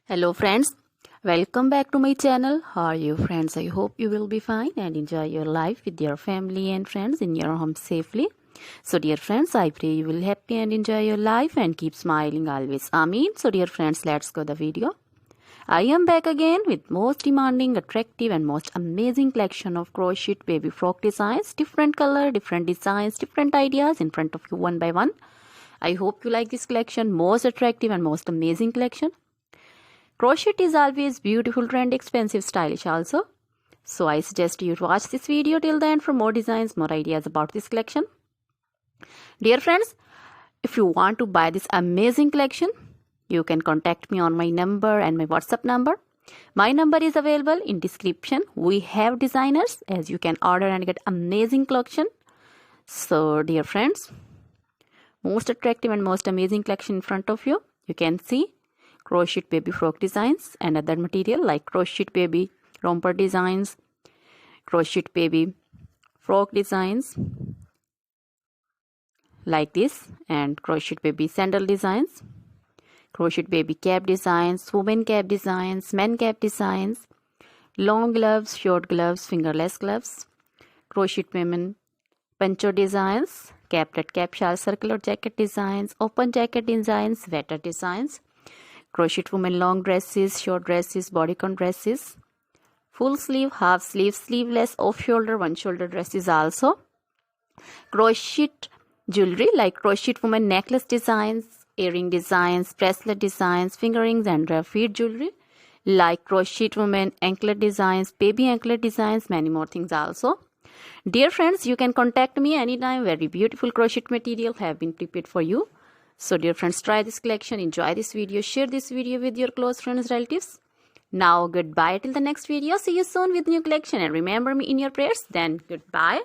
Hello friends, welcome back to my channel. How are you friends? I hope you will be fine and enjoy your life with your family and friends in your home safely. So dear friends, I pray you will happy and enjoy your life and keep smiling always. Amen. So dear friends, let's go the video. I am back again with most demanding, attractive and most amazing collection of crochet baby frock designs. Different color, different designs, different ideas in front of you one by one. I hope you like this collection, most attractive and most amazing collection. Crochet is always beautiful, trendy, expensive, stylish also. So I suggest you to watch this video till the end for more designs, more ideas about this collection. Dear friends, if you want to buy this amazing collection, you can contact me on my number and my WhatsApp number. My number is available in description. We have designers as you can order and get amazing collection. So dear friends, most attractive and most amazing collection in front of you. You can see crochet baby frock designs and other material like crochet baby romper designs, crochet baby frock designs like this, and crochet baby sandal designs, crochet baby cap designs, women cap designs, men cap designs, long gloves, short gloves, fingerless gloves, crochet women poncho designs, caplet cap shawl circular jacket designs, open jacket designs, sweater designs, crochet women long dresses, short dresses, bodycon dresses, full sleeve, half sleeve, sleeveless, off shoulder, one shoulder dresses also. Crochet jewelry like crochet women necklace designs, earring designs, bracelet designs, finger rings and feet jewelry like crochet women anklet designs, baby anklet designs, many more things also. Dear friends, you can contact me anytime. Very beautiful crochet material have been prepared for you. So dear friends, try this collection, enjoy this video, share this video with your close friends, relatives. Now goodbye till the next video. See you soon with new collection and remember me in your prayers. Then goodbye.